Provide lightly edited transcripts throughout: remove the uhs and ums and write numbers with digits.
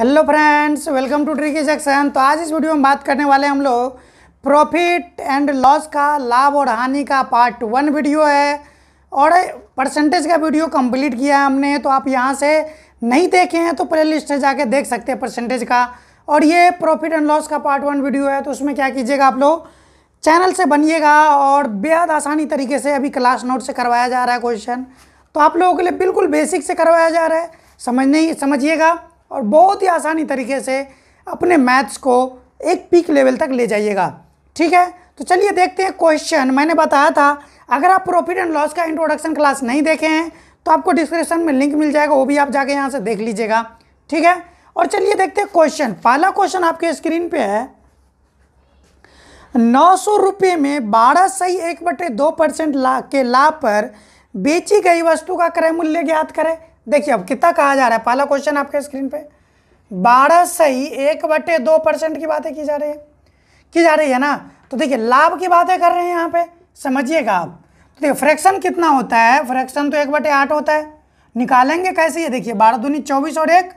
Hello friends, welcome to tricky section. तो आज इस वीडियो में बात करने वाले हम लोग प्रॉफिट एंड लॉस का, लाभ और हानि का पार्ट 1 वीडियो है और परसेंटेज का वीडियो कंप्लीट किया है हमने। तो आप यहाँ से नहीं देखे हैं तो प्ले लिस्ट से जाके देख सकते हैं परसेंटेज का। और ये प्रॉफिट एंड लॉस का पार्ट 1 वीडियो है। तो उसमें क्या कीजिएगा, आप लोग चैनल से बनिएगा और बेहद आसानी तरीके से अभी क्लास नोट से करवाया जा रहा है क्वेश्चन। तो आप लोगों के लिए बिल्कुल बेसिक से करवाया जा रहा है, समझिएगा और बहुत ही आसानी तरीके से अपने मैथ्स को एक पीक लेवल तक ले जाइएगा। ठीक है, तो चलिए देखते हैं क्वेश्चन। मैंने बताया था अगर आप प्रॉफिट एंड लॉस का इंट्रोडक्शन क्लास नहीं देखे हैं तो आपको डिस्क्रिप्शन में लिंक मिल जाएगा, वो भी आप जाके यहाँ से देख लीजिएगा। ठीक है, और चलिए देखते हैं क्वेश्चन। पहला क्वेश्चन आपके स्क्रीन पे है, 900 रुपये में 12.1/2% के लाभ पर बेची गई वस्तु का क्रय मूल्य ज्ञात करें। देखिए अब कितना कहा जा रहा है, पहला क्वेश्चन आपके स्क्रीन पे 12.1/2% की बातें की जा रही है ना। तो देखिए लाभ की बातें कर रहे हैं यहाँ पे, समझिएगा आप। तो देखिए फ्रैक्शन कितना होता है, फ्रैक्शन तो 1/8 होता है। निकालेंगे कैसे, ये देखिए 12 दूनी 24 और 1,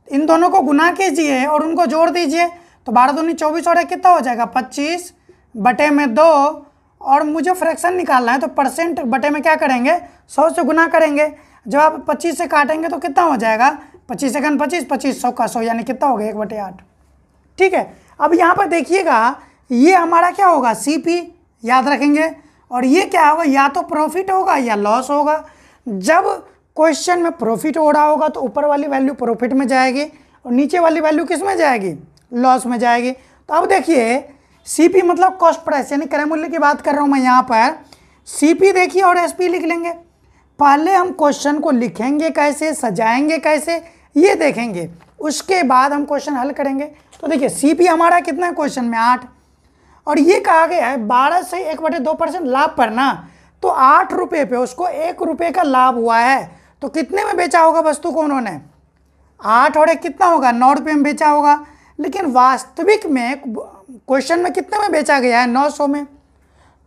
इन दोनों को गुना कीजिए और उनको जोड़ दीजिए। तो 12 दूनी 24 और 1 कितना हो जाएगा, 25/2। और मुझे फ्रैक्शन निकालना है तो परसेंट बटे में क्या करेंगे, 100 से गुना करेंगे। जब आप 25 से काटेंगे तो कितना हो जाएगा, 25 से 25, 25 100 का 100, यानी कितना हो गया 1/8। ठीक है, अब यहाँ पर देखिएगा ये हमारा क्या होगा, सीपी याद रखेंगे। और ये क्या होगा, या तो प्रॉफिट होगा या लॉस होगा। जब क्वेश्चन में प्रॉफिट हो रहा होगा तो ऊपर वाली वैल्यू प्रॉफिट में जाएगी और नीचे वाली वैल्यू किस में जाएगी, लॉस में जाएगी। तो अब देखिए सीपी मतलब कॉस्ट प्राइस, यानी क्रय मूल्य की बात कर रहा हूँ मैं यहाँ पर। सीपी देखिए और एसपी लिख लेंगे। पहले हम क्वेश्चन को लिखेंगे कैसे, सजाएंगे कैसे, ये देखेंगे, उसके बाद हम क्वेश्चन हल करेंगे। तो देखिए सीपी हमारा कितना है क्वेश्चन में, 8। और ये कहा गया है 12.1/2% लाभ पर ना, तो 8 रुपये पे उसको 1 रुपये का लाभ हुआ है। तो कितने में बेचा होगा वस्तु को उन्होंने, 8 और 1 कितना होगा, 9 रुपये में बेचा होगा। लेकिन वास्तविक में क्वेश्चन में कितने में बेचा गया है, 900 में।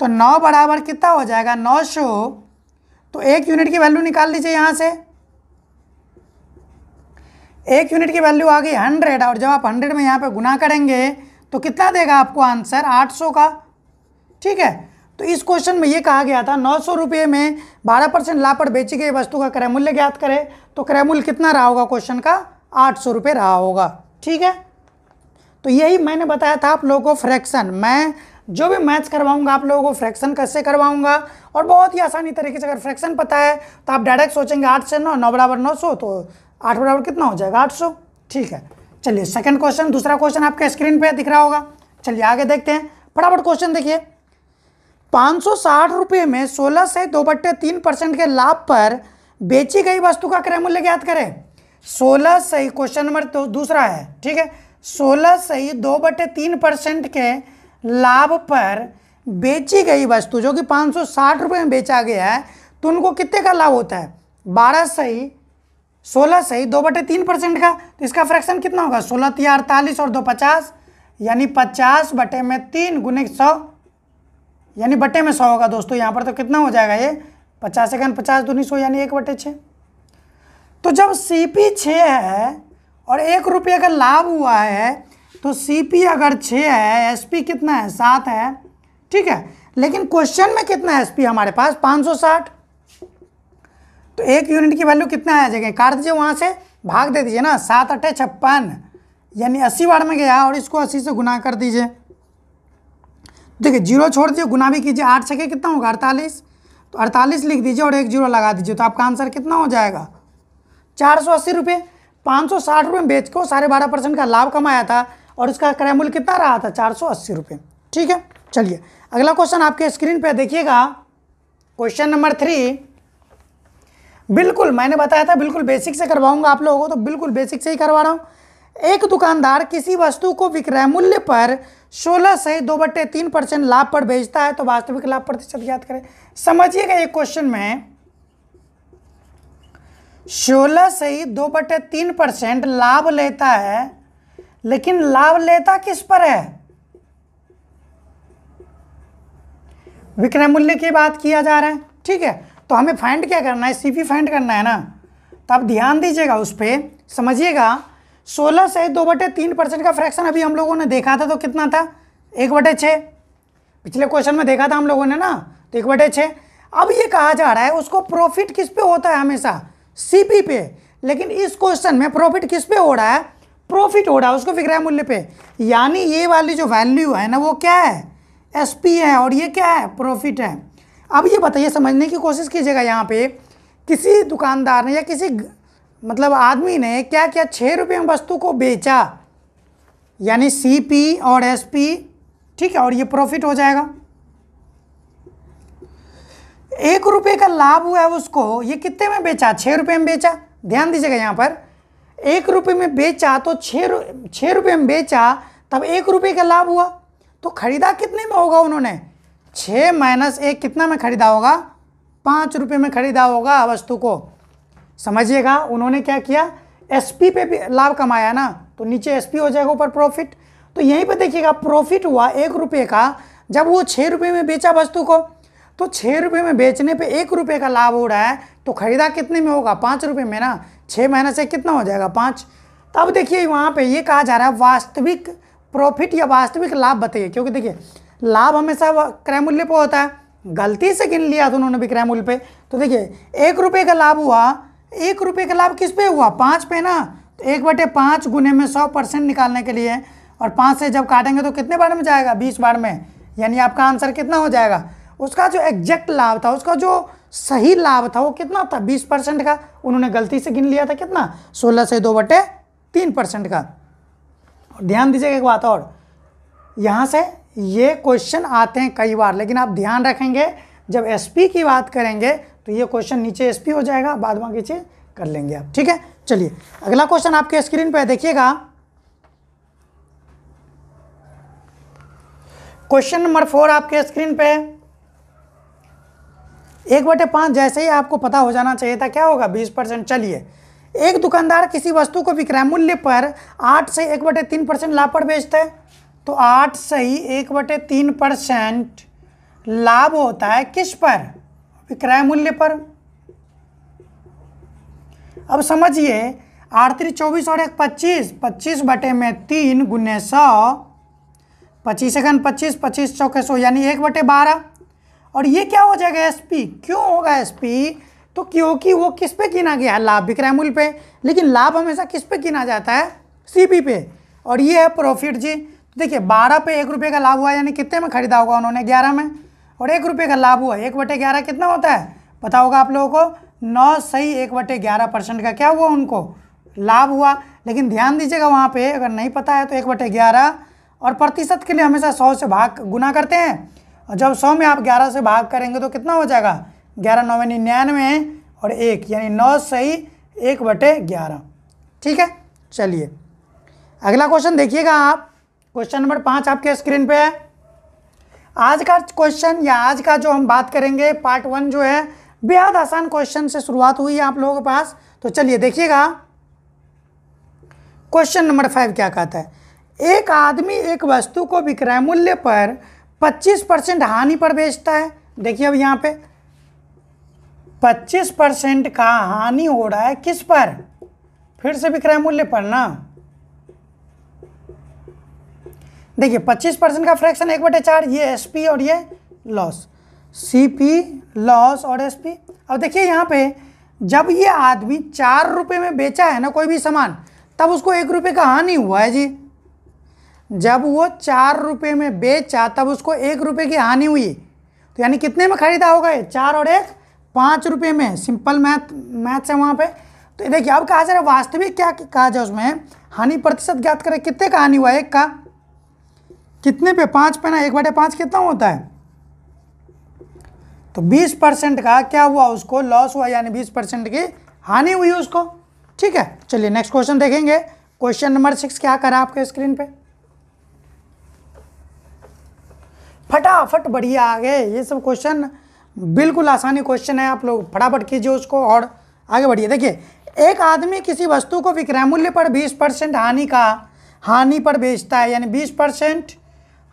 तो 9 बराबर कितना हो जाएगा, 900। तो 1 यूनिट की वैल्यू निकाल लीजिए यहाँ से। 1 यूनिट की वैल्यू आ गई 100, और जब आप 100 में यहाँ पे गुना करेंगे तो कितना देगा आपको आंसर, 800 का। ठीक है, तो इस क्वेश्चन में ये कहा गया था 900 रुपये में 12% लाभ पर बेची गई वस्तु का क्रय मूल्य ज्ञात करें। तो क्रय मूल्य कितना रहा होगा क्वेश्चन का, 800 रुपये रहा होगा। ठीक है, तो यही मैंने बताया था आप लोगों को फ्रैक्शन। मैं जो भी मैथ्स करवाऊंगा आप लोगों को फ्रैक्शन कैसे करवाऊंगा, और बहुत ही आसानी तरीके से। अगर फ्रैक्शन पता है तो आप डायरेक्ट सोचेंगे 8 से 9, 9 बराबर 900, तो 8 बराबर कितना हो जाएगा, 800। ठीक है, चलिए सेकंड क्वेश्चन, दूसरा क्वेश्चन आपके स्क्रीन पे दिख रहा होगा। चलिए आगे देखते हैं, फटाफट क्वेश्चन देखिए। 560 रुपये में 16.2/3% के लाभ पर बेची गई वस्तु का क्रय मूल्य ज्ञात करें। 16 सही, क्वेश्चन नंबर तो दूसरा है। ठीक है, 16.2/3% के लाभ पर बेची गई वस्तु जो कि 560 रुपये में बेचा गया है, तो उनको कितने का लाभ होता है, 16.2/3% का। तो इसका फ्रैक्शन कितना होगा, 16 × 48 और 2 50, यानी 50/3 गुने 100, यानी बटे में 100 होगा दोस्तों। यहाँ पर तो कितना हो जाएगा ये, 50 सेकंड 50 दूनी 100, यानी 1/6। तो जब सीपी 6 है और 1 रुपये का लाभ हुआ है, तो सीपी अगर 6 है, एसपी कितना है, 7 है। ठीक है, लेकिन क्वेश्चन में कितना है एसपी हमारे पास, 560। तो 1 यूनिट की वैल्यू कितना आ जाएगा, काट दीजिए वहाँ से, भाग दे दीजिए ना, 7 × 8 = 56, यानी 80 बार में गया, और इसको 80 से गुना कर दीजिए। देखिए जीरो छोड़ दीजिए, गुना भी कीजिए, 8 से कितना होगा, 48। तो 48 लिख दीजिए और 1 जीरो लगा दीजिए, तो आपका आंसर कितना हो जाएगा, 480 रुपये। 560 रुपये में बेच को 12.5% का लाभ कमाया था और इसका क्रय मूल्य कितना रहा था, 480 रुपये। ठीक है, चलिए अगला क्वेश्चन आपके स्क्रीन पे देखिएगा, क्वेश्चन नंबर 3। बिल्कुल मैंने बताया था बिल्कुल बेसिक से करवाऊंगा आप लोगों को, तो बिल्कुल बेसिक से ही करवा रहा हूँ। एक दुकानदार किसी वस्तु को विक्रय मूल्य पर 16.2/3% लाभ पर बेचता है, तो वास्तविक लाभ प्रतिशत ज्ञात करें। समझिएगा एक क्वेश्चन में 16.2/3% लाभ लेता है, लेकिन लाभ लेता किस पर है, विक्रय मूल्य की बात किया जा रहा है। ठीक है, तो हमें फाइंड क्या करना है, सीपी फाइंड करना है ना। तो आप ध्यान दीजिएगा उस पर, समझिएगा 16 से 2/3% का फ्रैक्शन अभी हम लोगों ने देखा था, तो कितना था? 1/6। पिछले क्वेश्चन में देखा था हम लोगों ने ना, तो 1/6। अब ये कहा जा रहा है उसको प्रॉफिट किस पे होता है? हमेशा सीपी पे। लेकिन इस क्वेश्चन में प्रॉफिट किस पे हो रहा है? प्रॉफिट हो रहा है उसको विक्रय मूल्य पे। यानी ये वाली जो वैल्यू है ना, वो क्या है? एसपी है, और ये क्या है? प्रॉफिट है। अब ये बताइए, समझने की कोशिश कीजिएगा, यहाँ पे किसी दुकानदार ने या किसी मतलब आदमी ने क्या किया? 6 रुपये में वस्तु को बेचा, यानी सीपी और एसपी, ठीक है, और ये प्रॉफिट हो जाएगा। 1 रुपये का लाभ हुआ है उसको, ये कितने में बेचा? 6 रुपये में बेचा। ध्यान दीजिएगा यहाँ पर, 1 रुपये में बेचा तो 6 रुपये में बेचा, तब 1 रुपये का लाभ हुआ। तो खरीदा कितने में होगा उन्होंने? 6 - 1 कितना में खरीदा होगा? 5 रुपये में खरीदा होगा वस्तु को। समझिएगा, उन्होंने क्या किया? एसपी पे भी लाभ कमाया ना, तो नीचे एसपी हो जाएगा, ऊपर प्रॉफिट। तो यहीं पे देखिएगा, प्रॉफिट हुआ 1 रुपये का, जब वो 6 रुपये में बेचा वस्तु को। तो 6 रुपये में बेचने पे 1 रुपये का लाभ हो रहा है, तो खरीदा कितने में होगा? 5 रुपये में ना। 6 - 1 कितना हो जाएगा? 5। तब देखिए वहाँ पे ये कहा जा रहा है वास्तविक प्रॉफिट या वास्तविक लाभ बताइए, क्योंकि देखिए लाभ हमेशा क्रय मूल्य पे होता है। गलती से गिन लिया तो उन्होंने विक्रय मूल्य पे। तो देखिए 1 रुपये का लाभ हुआ, 1 रुपये का लाभ किस पे हुआ? 5 पे ना। तो 1/5 गुने में 100% निकालने के लिए, और 5 से जब काटेंगे तो कितने बार में जाएगा? 20 बार में। यानी आपका आंसर कितना हो जाएगा? उसका जो एग्जैक्ट लाभ था, उसका जो सही लाभ था, वो कितना था? 20% का। उन्होंने गलती से गिन लिया था कितना? 16 से 2/3% का। ध्यान दीजिएगा एक बात और, यहाँ से ये क्वेश्चन आते हैं कई बार, लेकिन आप ध्यान रखेंगे जब एसपी की बात करेंगे तो ये क्वेश्चन नीचे एसपी हो जाएगा, बाद बाकी चीज कर लेंगे आप, ठीक है। चलिए अगला क्वेश्चन आपके स्क्रीन पे देखिएगा, क्वेश्चन नंबर 4 आपके स्क्रीन पे। 1/5 जैसे ही आपको पता हो जाना चाहिए था, क्या होगा? 20%। चलिए, एक दुकानदार किसी वस्तु को विक्रय मूल्य पर 8 से 1/3% लाभ पर बेचता है, तो 8 से ही 1/3% लाभ होता है किस पर? विक्रय मूल्य पर। अब समझिए, 8 3 24 और 1 25, 25/3 गुने 100, 25 सेकंड 25, 25 चौके 100, यानी 1/12। और ये क्या हो जाएगा? एसपी। क्यों होगा एसपी? तो क्योंकि वो किस पे गिना गया है? लाभ, विक्रय मूल्य पे। लेकिन लाभ हमेशा किस पे गिना जाता है? सीपी पे। और ये है प्रॉफिट जी। तो देखिए 12 पे 1 रुपये का लाभ हुआ, यानी कितने में खरीदा होगा उन्होंने? 11 में। और 1 रुपये का लाभ हुआ, 1/11 कितना होता है पता होगा आप लोगों को? 9 सही 1/11% का क्या हुआ? उनको लाभ हुआ। लेकिन ध्यान दीजिएगा वहाँ पे, अगर नहीं पता है तो 1/11, और प्रतिशत के लिए हमेशा 100 से भाग गुना करते हैं, और जब 100 में आप 11 से भाग करेंगे तो कितना हो जाएगा? 11 9 99 और 1, यानी 9 सही 1/11, ठीक है। चलिए अगला क्वेश्चन देखिएगा आप, क्वेश्चन नंबर 5 आपके स्क्रीन पे है। आज का क्वेश्चन या आज का जो हम बात करेंगे पार्ट 1 जो है, बेहद आसान क्वेश्चन से शुरुआत हुई है आप लोगों के पास। तो चलिए देखिएगा, क्वेश्चन नंबर 5 क्या कहता है? एक आदमी एक वस्तु को विक्रय मूल्य पर 25% हानि पर बेचता है। देखिए अब यहाँ पे 25% का हानि हो रहा है किस पर? फिर से विक्रय मूल्य पर ना। देखिए 25% का फ्रैक्शन 1/4, ये एसपी और ये लॉस, सीपी लॉस और एसपी। अब देखिए यहाँ पे जब ये आदमी 4 रुपये में बेचा है ना कोई भी सामान, तब उसको 1 रुपये का हानि हुआ है जी। जब वो 4 रुपये में बेचा तब उसको 1 रुपये की हानि हुई, तो यानी कितने में खरीदा होगा? ये 4 और 1 5 रुपये में। सिंपल मैथ्स है वहाँ पे। तो देखिए अब कहा जा रहा है वास्तविक क्या कहा जाए उसमें, हानि प्रतिशत ज्ञात करें। कितने का हानि हुआ? 1 का। कितने पे? 5 पे ना। 1/5 कितना होता है? तो 20% का क्या हुआ? उसको लॉस हुआ, यानी 20% की हानि हुई उसको, ठीक है। चलिए नेक्स्ट क्वेश्चन देखेंगे, क्वेश्चन नंबर 6 क्या करा आपके स्क्रीन पे? फटाफट बढ़िया आ गए, ये सब क्वेश्चन बिल्कुल आसानी क्वेश्चन है, आप लोग फटाफट कीजिए उसको और आगे बढ़िए। देखिए एक आदमी किसी वस्तु को विक्रय मूल्य पर 20% हानि पर बेचता है, यानी 20%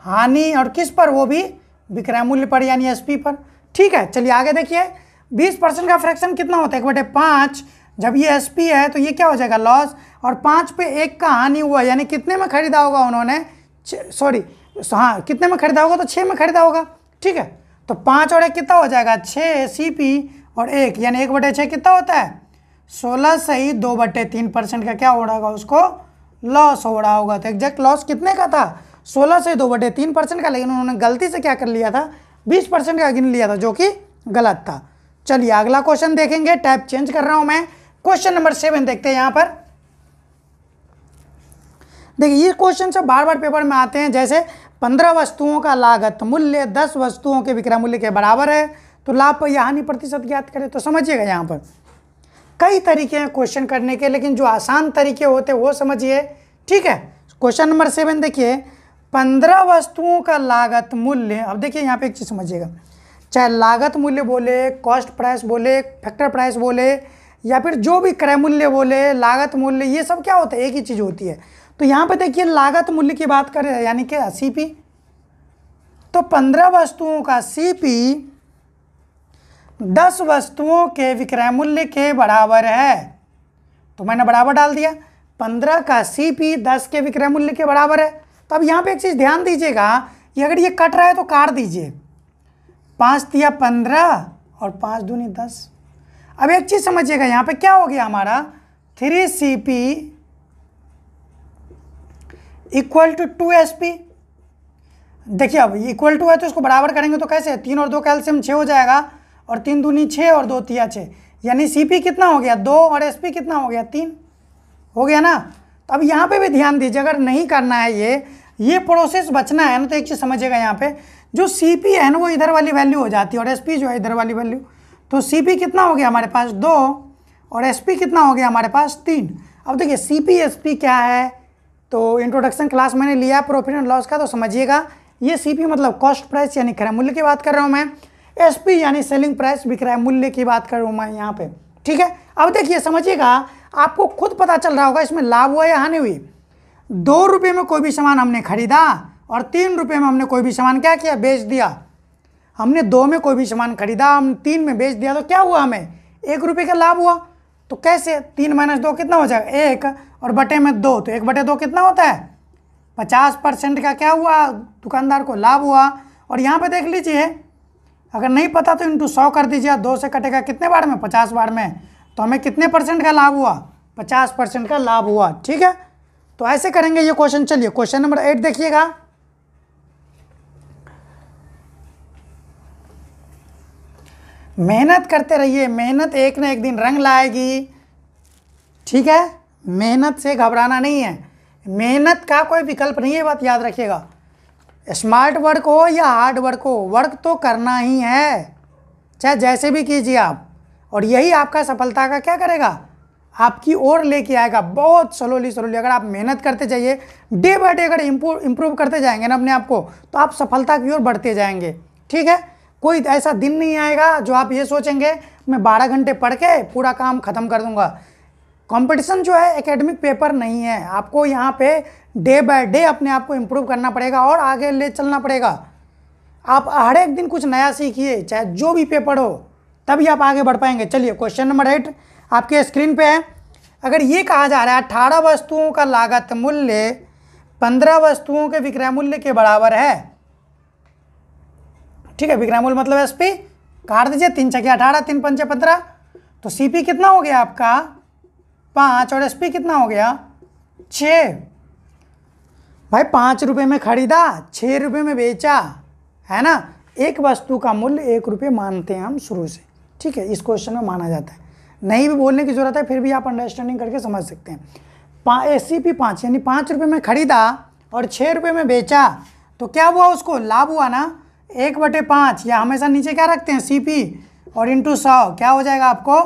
हानि, और किस पर? वो भी विक्रय मूल्य पर, यानी एसपी पर, ठीक है। चलिए आगे देखिए, 20% का फ्रैक्शन कितना होता है? 1/5 जब ये एसपी है तो ये क्या हो जाएगा लॉस, और 5 पे 1 का हानि हुआ, यानी कितने में खरीदा होगा उन्होंने, सॉरी हाँ कितने में खरीदा होगा, तो 6 में खरीदा होगा। ठीक है, तो 5 और 1 कितना हो जाएगा 6 सीपी और 1 यानी 1/6 कितना होता है 16 सही 2/3% का क्या हो रहा होगा उसको लॉस हो रहा होगा। तो एग्जैक्ट लॉस कितने का था 16 से 2/3% का, लेकिन उन्होंने गलती से क्या कर लिया था 20% का गिन लिया था, जो कि गलत था। चलिए अगला क्वेश्चन देखेंगे, टाइप चेंज कर रहा हूं मैं। क्वेश्चन नंबर 7 देखते हैं। यहां पर देखिए ये क्वेश्चन सब बार बार पेपर में आते हैं, जैसे 15 वस्तुओं का लागत मूल्य 10 वस्तुओं के विक्रय मूल्य के बराबर है, तो लाभ या हानि प्रतिशत ज्ञात करें। तो समझिएगा यहाँ पर कई तरीके हैं क्वेश्चन करने के, लेकिन जो आसान तरीके होते हैं वो समझिए। ठीक है, क्वेश्चन नंबर 7 देखिए, 15 वस्तुओं का लागत मूल्य। अब देखिए यहाँ पे एक चीज़ समझिएगा, चाहे लागत मूल्य बोले, कॉस्ट प्राइस बोले, फैक्टर प्राइस बोले, या फिर जो भी क्रय मूल्य बोले, लागत मूल्य, ये सब क्या होता है एक ही चीज़ होती है। तो यहाँ पे देखिए लागत मूल्य की बात करें यानी कि सीपी, तो 15 वस्तुओं का सीपी 10 वस्तुओं के विक्रय मूल्य के बराबर है। तो मैंने बराबर डाल दिया, 15 का सीपी 10 के विक्रय मूल्य के बराबर है। तो अब यहाँ पे एक चीज़ ध्यान दीजिएगा, ये अगर ये कट रहा है तो काट दीजिए, 5 तिया 15 और 5 दूनी 10। अब एक चीज़ समझिएगा, यहाँ पे क्या हो गया हमारा 3CP इक्वल टू 2SP। देखिए अब इक्वल टू है तो इसको बराबर करेंगे तो कैसे, 3 और 2 कैल्शियम 6 हो जाएगा, और 3 दूनी 6 और 2 तिया 6, यानी CP कितना हो गया 2 और SP कितना हो गया 3 हो गया ना। तो अब यहाँ पे भी ध्यान दीजिए, अगर नहीं करना है ये प्रोसेस बचना है ना, तो एक चीज़ समझिएगा, यहाँ पे जो CP है ना वो इधर वाली वैल्यू हो जाती है, और SP जो है इधर वाली वैल्यू। तो CP कितना हो गया हमारे पास 2 और SP कितना हो गया हमारे पास 3। अब देखिए CP SP क्या है, तो इंट्रोडक्शन क्लास मैंने लिया प्रॉफिट एंड लॉस का, तो समझिएगा ये CP मतलब कॉस्ट प्राइस यानी क्रय मूल्य की बात कर रहा हूँ मैं, SP यानी सेलिंग प्राइस विक्रय मूल्य की बात कर रहा हूँ मैं यहाँ पे। ठीक है, अब देखिए समझिएगा, आपको खुद पता चल रहा होगा इसमें लाभ हुआ या हानि हुई। 2 रुपये में कोई भी सामान हमने खरीदा और 3 रुपये में हमने कोई भी सामान क्या किया बेच दिया। हमने 2 में कोई भी सामान खरीदा, हम 3 में बेच दिया, तो क्या हुआ हमें 1 रुपये का लाभ हुआ। तो कैसे 3 - 2 कितना हो जाएगा 1 और बटे में 2, तो 1/2 कितना होता है 50% का क्या हुआ दुकानदार को लाभ हुआ। और यहाँ पे देख लीजिए, अगर नहीं पता तो इंटू 100 कर दीजिए, 2 से कटेगा कितने बार में 50 बार में, तो हमें कितने % का लाभ हुआ 50% का लाभ हुआ। ठीक है, तो ऐसे करेंगे ये क्वेश्चन। चलिए क्वेश्चन नंबर 8 देखिएगा, मेहनत करते रहिए, मेहनत एक ना एक दिन रंग लाएगी। ठीक है, मेहनत से घबराना नहीं है, मेहनत का कोई विकल्प नहीं है, बात याद रखिएगा। स्मार्ट वर्क हो या हार्ड वर्क हो, वर्क तो करना ही है, चाहे जैसे भी कीजिए आप, और यही आपका सफलता का क्या करेगा आपकी ओर लेके आएगा, बहुत स्लोली। अगर आप मेहनत करते जाइए, डे बाय डे अगर इम्प्रूव करते जाएंगे ना अपने आप को, तो आप सफलता की ओर बढ़ते जाएंगे। ठीक है, कोई ऐसा दिन नहीं आएगा जो आप ये सोचेंगे मैं 12 घंटे पढ़ के पूरा काम ख़त्म कर दूंगा। कंपटीशन जो है एकेडमिक पेपर नहीं है, आपको यहाँ पे डे बाय डे अपने आप को इम्प्रूव करना पड़ेगा और आगे ले चलना पड़ेगा। आप हर एक दिन कुछ नया सीखिए, चाहे जो भी पेपर हो, तभी आप आगे बढ़ पाएंगे। चलिए क्वेश्चन नंबर 8 आपके स्क्रीन पे है। अगर ये कहा जा रहा है 18 वस्तुओं का लागत मूल्य 15 वस्तुओं के विक्रय मूल्य के बराबर है। ठीक है, विक्रय मूल्य मतलब SP काट दीजिए, 3 छके 18, 3 पंचे 15, तो CP कितना हो गया आपका 5 और SP कितना हो गया 6। भाई 5 रुपये में खरीदा, 6 रुपये में बेचा, है ना। एक वस्तु का मूल्य 1 रुपये मानते हैं हम शुरू से। ठीक है, इस क्वेश्चन में माना जाता है, नहीं भी बोलने की जरूरत है, फिर भी आप अंडरस्टैंडिंग करके समझ सकते हैं। CP 5 यानी 5 रुपये में खरीदा और 6 रुपये में बेचा, तो क्या हुआ उसको लाभ हुआ ना 1/5, या हमेशा नीचे क्या रखते हैं CP और इंटू 100, क्या हो जाएगा आपको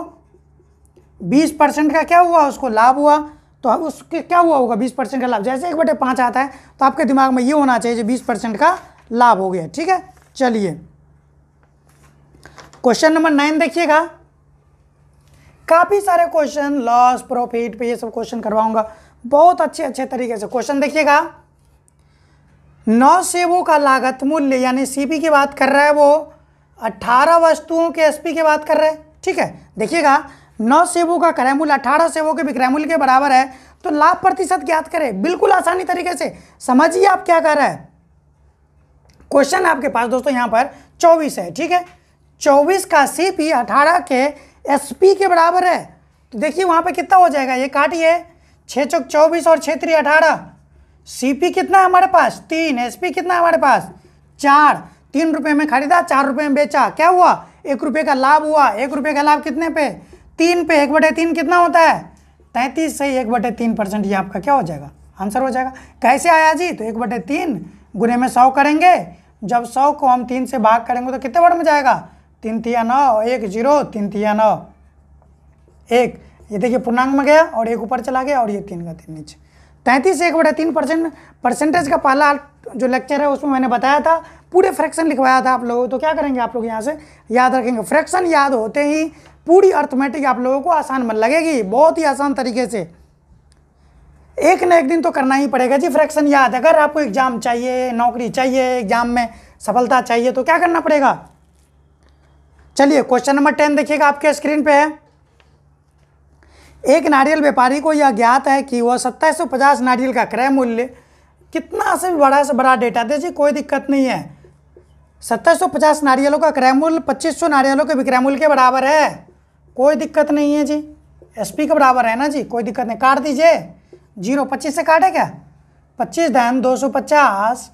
20% का क्या हुआ उसको लाभ हुआ। तो उसके क्या हुआ होगा 20% का लाभ, जैसे 1/5 आता है तो आपके दिमाग में ये होना चाहिए जो 20% का लाभ हो गया। ठीक है, चलिए क्वेश्चन नंबर 9 देखिएगा। काफ़ी सारे क्वेश्चन लॉस प्रॉफिट पे ये सब क्वेश्चन करवाऊंगा बहुत अच्छे तरीके से। क्वेश्चन देखिएगा, 9 सेबों का लागत मूल्य यानी CP की बात कर रहा है वो, 18 वस्तुओं के SP की बात कर रहा है। ठीक है, देखिएगा 9 सेबों का क्रय मूल्य 18 सेबों के विक्रय मूल्य के बराबर है, तो लाभ प्रतिशत ज्ञात करें। बिल्कुल आसानी तरीके से समझिए आप क्या कर रहा है। क्वेश्चन आपके पास दोस्तों यहाँ पर 24 है, ठीक है। 24 का CP 18 के SP के बराबर है, तो देखिए वहाँ पे कितना हो जाएगा, ये काटिए, 6 चौक 24 और 6 3 18। CP कितना है हमारे पास 3, SP कितना है हमारे पास 4। 3 रुपये में खरीदा, 4 रुपये में बेचा, क्या हुआ 1 रुपये का लाभ हुआ। 1 रुपये का लाभ कितने पे 3 पे, 1/3 कितना होता है 33 से 1/3%, ये आपका क्या हो जाएगा आंसर हो जाएगा। कैसे आया जी, तो 1/3 गुने में 100 करेंगे, जब 100 को हम 3 से भाग करेंगे तो कितने वर्ड में जाएगा 3 तिया 9, 1 0, 3 तिया 9 1, ये देखिए पूर्णांक में गया और 1 ऊपर चला गया और ये 3 का 3 नीचे। 33 से 1/3% परसेंटेज का पहला जो लेक्चर है उसमें मैंने बताया था, पूरे फ्रैक्शन लिखवाया था आप लोगों। तो क्या करेंगे आप लोग यहाँ से याद रखेंगे, फ्रैक्शन याद होते ही पूरी अर्थमेटिक आप लोगों को आसान मन लगेगी, बहुत ही आसान तरीके से। एक न एक दिन तो करना ही पड़ेगा जी फ्रैक्शन याद। अगर आपको एग्जाम चाहिए, नौकरी चाहिए, एग्जाम में सफलता चाहिए, तो क्या करना पड़ेगा। चलिए क्वेश्चन नंबर 10 देखिएगा, आपके स्क्रीन पे है। एक नारियल व्यापारी को यह ज्ञात है कि वह 2750 नारियल का क्रय मूल्य, कितना से बड़ा डेटा दे जी, कोई दिक्कत नहीं है। 2750 नारियलों का क्रय मूल्य 2500 नारियलों के विक्रय मूल्य के बराबर है, कोई दिक्कत नहीं है जी। SP के बराबर है ना जी, कोई दिक्कत नहीं, काट दीजिए 0, 25 से काटे क्या, 25 धन 250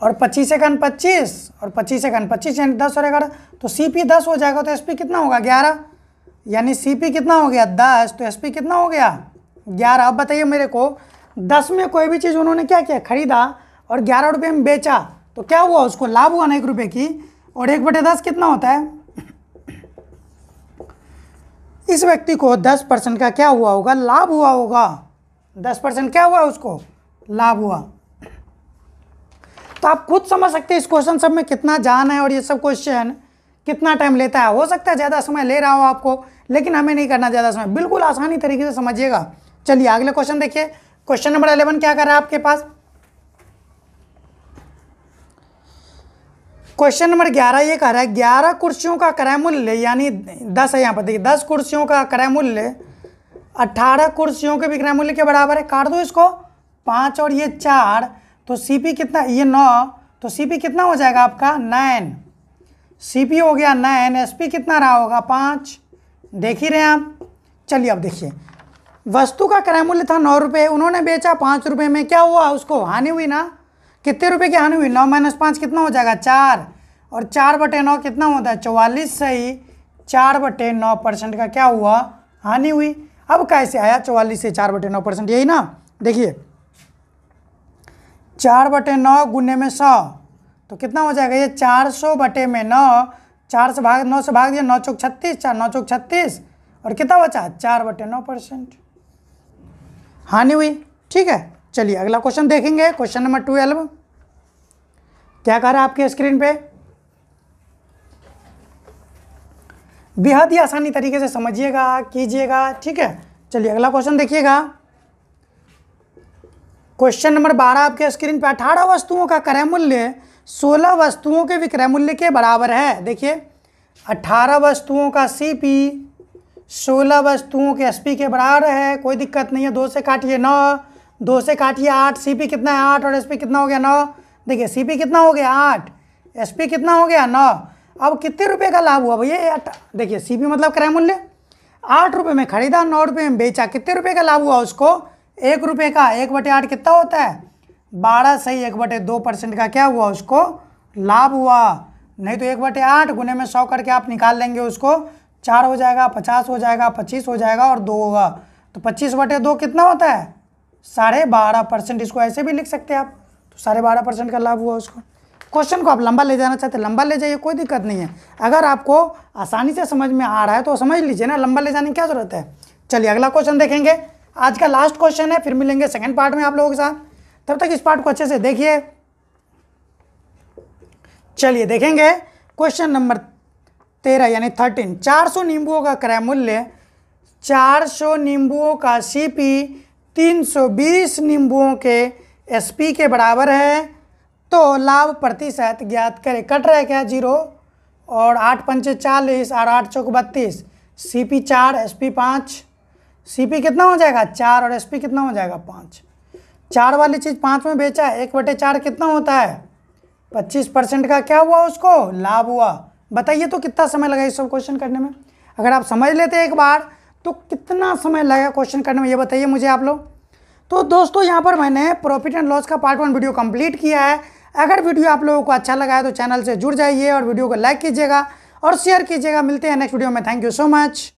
और 25 से 25 और 25 से 25 यानी 10 और 11, तो CP 10 हो जाएगा, तो SP कितना होगा 11, यानी CP कितना हो गया 10, तो SP कितना हो गया 11। अब बताइए मेरे को, 10 में कोई भी चीज़ उन्होंने क्या किया, खरीदा और 11 रुपये में बेचा, तो क्या हुआ उसको लाभ हुआ ना 1 रुपये की, और 1/10 कितना होता है, इस व्यक्ति को 10% का क्या हुआ होगा, लाभ हुआ होगा। 10% क्या हुआ उसको, लाभ हुआ। तो आप खुद समझ सकते हैं इस क्वेश्चन सब में कितना जान है, और ये सब क्वेश्चन कितना टाइम लेता है। हो सकता है ज़्यादा समय ले रहा हो आपको, लेकिन हमें नहीं करना ज़्यादा समय, बिल्कुल आसानी तरीके से समझिएगा। चलिए अगले क्वेश्चन देखिए, क्वेश्चन नंबर 11 क्या कर रहा है आपके पास। क्वेश्चन नंबर 11 ये कह रहा है 11 कुर्सियों का क्रय मूल्य, यानी 10 है यहाँ पर, देखिए 10 कुर्सियों का क्रय मूल्य 18 कुर्सियों के विक्रय मूल्य के बराबर है। काट दो इसको, 5 और ये 4, तो CP कितना, ये 9, तो CP कितना हो जाएगा आपका 9, CP हो गया 9, SP कितना रहा होगा 5, देख ही रहे हैं आप। चलिए अब देखिए, वस्तु का क्रय मूल्य था 9 रुपये, उन्होंने बेचा 5 रुपये में, क्या हुआ उसको हानि हुई ना, कितने रुपए की हानि हुई, 9 - 5 कितना हो जाएगा 4, और 4/9 कितना होता है 44, सही 4/9% का क्या हुआ हानि हुई। अब कैसे आया 44 से 4/9%, यही ना, देखिए 4/9 गुने में 100, तो कितना हो जाएगा ये 400/9, 4 से भाग 9 से भाग दिया, 9 चौक 36, 4 9 चौक 36, और कितना बचा 4/9% हानि हुई, ठीक है। चलिए अगला क्वेश्चन देखेंगे, क्वेश्चन नंबर 12 क्या कह रहा है आपके स्क्रीन पे, बेहद ही आसानी तरीके से समझिएगा, कीजिएगा, ठीक है। चलिए अगला क्वेश्चन देखिएगा, क्वेश्चन नंबर 12 आपके स्क्रीन पे। 18 वस्तुओं का क्रय मूल्य 16 वस्तुओं के विक्रय मूल्य के बराबर है। देखिए 18 वस्तुओं का CP 16 वस्तुओं के SP के बराबर है, कोई दिक्कत नहीं है। 2 से काटिए 9, 2 से काटिए 8, CP कितना है 8 और SP कितना हो गया 9। देखिए CP कितना हो गया 8, SP कितना हो गया 9। अब कितने रुपए का लाभ हुआ भैया, देखिए CP मतलब क्रय मूल्य, 8 रुपये में खरीदा, 9 रुपये में बेचा, कितने रुपए का लाभ हुआ उसको 1 रुपये का। 1/8 कितना होता है 12, सही 1/2% का क्या हुआ उसको लाभ हुआ। नहीं तो 1/8 गुने में 100 करके आप निकाल लेंगे उसको, 4 हो जाएगा, 50 हो जाएगा, 25 हो जाएगा और 2 होगा, तो 25/2 कितना होता है 12.5%। इसको ऐसे भी लिख सकते हैं आप, तो 12.5% का लाभ हुआ उसको। क्वेश्चन को आप लंबा ले जाना चाहते हैं लंबा ले जाइए, कोई दिक्कत नहीं है। अगर आपको आसानी से समझ में आ रहा है तो समझ लीजिए ना, लंबा ले जाने की क्या जरूरत है। चलिए अगला क्वेश्चन देखेंगे, आज का लास्ट क्वेश्चन है, फिर मिलेंगे सेकंड पार्ट में आप लोगों के साथ। तब तक इस पार्ट को अच्छे से देखिए। चलिए देखेंगे क्वेश्चन नंबर 13 यानी 13। 400 नींबुओं का क्रय मूल्य, 400 नींबुओं का CP 320 नींबुओं के SP के बराबर है, तो लाभ प्रतिशत ज्ञात करें। कट रहा है क्या 0 और 8 पंचे 40 और 8 चौक 32, CP 4 SP 5, CP कितना हो जाएगा 4 और SP कितना हो जाएगा 5। 4 वाली चीज़ 5 में बेचा, 1/4 कितना होता है 25% का क्या हुआ उसको लाभ हुआ। बताइए तो कितना समय लगा इस सब क्वेश्चन करने में। अगर आप समझ लेते एक बार तो कितना समय लगेगा क्वेश्चन करने में, ये बताइए मुझे आप लोग। तो दोस्तों यहाँ पर मैंने प्रॉफिट एंड लॉस का पार्ट 1 वीडियो कंप्लीट किया है। अगर वीडियो आप लोगों को अच्छा लगा है तो चैनल से जुड़ जाइए और वीडियो को लाइक कीजिएगा और शेयर कीजिएगा। मिलते हैं नेक्स्ट वीडियो में। Thank you so much.